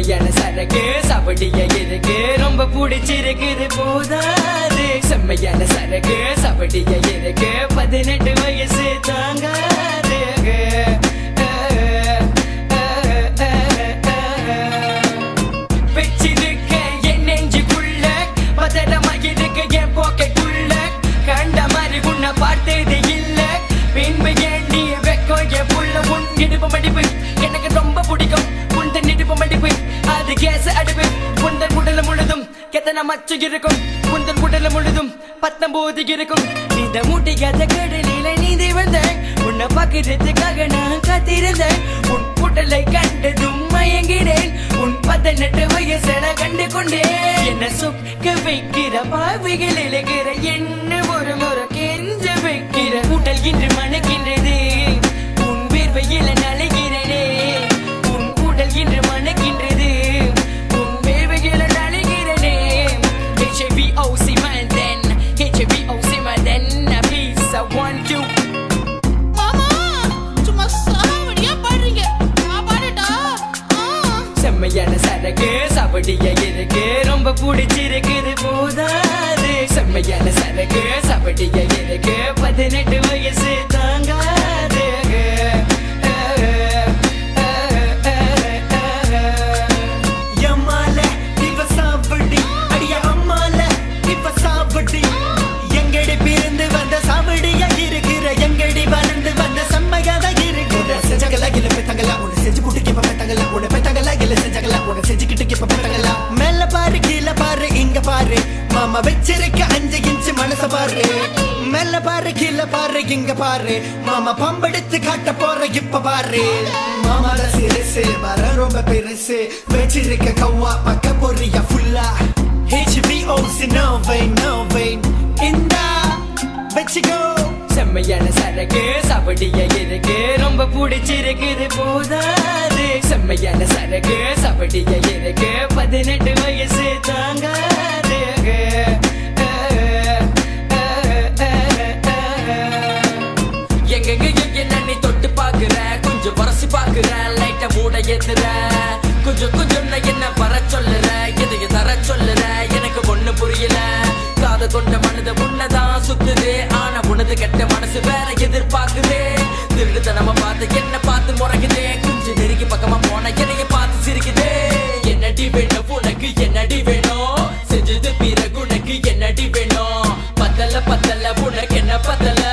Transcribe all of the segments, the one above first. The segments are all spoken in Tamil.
செம்மையான சரக்கு சபடியா இருக்கு ரொம்ப பிடிச்சிருக்குது போதாது செம்மையான சரக்கு சபடியா இருக்கு 18 வயசு தாங்காது வச்சிருக்க என் நெஞ்சுக்குள்ள பதடமா இருக்கு என் பாக்கெட்டுள்ள கண்ட மாதிரி உன்னை பார்த்தது இல்ல பின்பு ஏன் நீ வெக்கோ என் புள்ள உன் இடுப்பு மடிப்பு எனக்கு ரொம்ப பிடிக்கும் உந்தன் இடுப்பு மடிப்பு அது கேஸ் அடுப்பு உந்தன் உடல முழுதும் எத்தனை மச்சு இருக்கும் உந்தன் உடல முழுதும் 19 இருக்கும் இந்த மூட்டிக்காத கடலில நீந்தி வந்தேன் உன்னை பார்க்கறதுக்காக நான் காத்திருந்தேன் உன் உடலை கண்டதும் மயங்கினேன் உன் 18 வயசன கண்டு கொண்டேன் என்ன சொக்க வைக்கிற பாவிகள் இழகிற என்ன ஒரு முறை கெஞ்ச வைக்கிற உடல் இன்று மணக்கின்றது உன் வேர்வையில நலைகிறனே உன் உடல் இன்று மணக்கின்றது உன் வேர்வையில நலைகிறனே HAVOC man then HAVOC man then a piece I want you மாமா சும்மா சாவடியா பாடுறீங்க நான் பாடட்டா செம்மையான சரக்கு சபடியா இருக்கு ரொம்ப பிடிச்சிருக்குது போதாது செம்மையான சரக்கு சபடியா இருக்கு 18 வயசு தாங்காது எம்மால இவ சாவடி அடிய அம்மால இவ சாவடி எங்கடி பிறந்து வந்த சாவடியா இருக்கிற எங்கடி வளர்ந்து வந்த செம்மையாத இருக்கிற செஞ்சகலா இல்ல பெத்தகலா உன்னை செஞ்சு குட்டிக்கு இப்ப பெத்தகலா உன்னை பெத்தகலா இல்ல செஞ்சகலா உன்னை செஞ்சுக்கிட்டு இப்ப பெத்தகலா மேல பாரு கீழே பாரு இங்க பாரு மாமா வச்சிருக்க 5 இன்ச்சு மனச பாரு மேல பாரு கீழே பாரு இங்க பாரு மாமா பம்பெடுத்து காட்ட போற இப்ப பாரு மாமால சிறுசு வர ரொம்ப பெருசு வச்சிருக்க கவ்வா பக்க பொறியா ஃபுல்லா HVOC no vein இந்தா வச்சுக்கோ செம்மையான சரக்கு சபடியா இருக்கு ரொம்ப பிடிச்சிருக்குது போதாது செம்மையான சரக்கு சபடியா இருக்கு 18 வயசு தாங்காது எங்க என்ன நீ தொட்டு பாக்குற கொஞ்சம் வரசி பாக்குற லைட்ட மூட ஏத்துற கொஞ்சம் என்ன வர சொல்லுற எதைய தர சொல்லுற எனக்கு ஒண்ணு புரியல காத கொண்ட மனத உன்னதான் சுத்துது ஆனா உனது கெட்ட மனசு வேற எதிர்பார்க்குது திருடுத்தனமா பார்த்து என்ன பார்த்து முறைக்குதே கொஞ்சம் நெருங்கி பக்கமா போன என்னைய பார்த்து சிரிக்குதே என்னடி வேணும் உனக்கு என்னடி வேணும் செஞ்சது பிறகு உனக்கு என்னடி வேணும் பத்தல உனக்கு என்ன பத்தல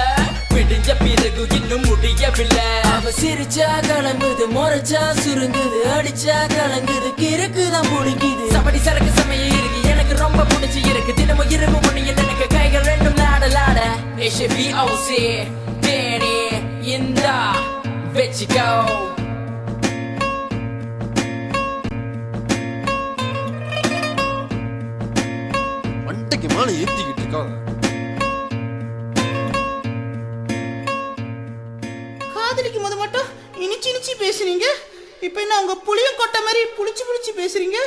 விடிஞ்ச பிறகு இன்னும் முடியவில்லை அவ சிரிச்சா கலங்குது முறைச்சா சுருங்குது அடிச்சா கலங்குது கிறுக்குதான் பிடிக்குது சபடி சரக்கு சமய இருக்கு எனக்கு ரொம்ப பிடிச்சி இருக்கு தினமும் இரவு மணியில் எனக்கு கைகள் ரெண்டும் லாட HAVOC தேனி இந்தா வச்சுக்கோ மண்டைக்கு மேல ஏத்திக்கிட்டு இருக்காங்க. காதலிக்கும் போது மட்டும் இனிச்சு பேசுறீங்க இப்ப என்ன உங்க புளியம் கொட்டை மாதிரி புளிச்சு பேசுறீங்க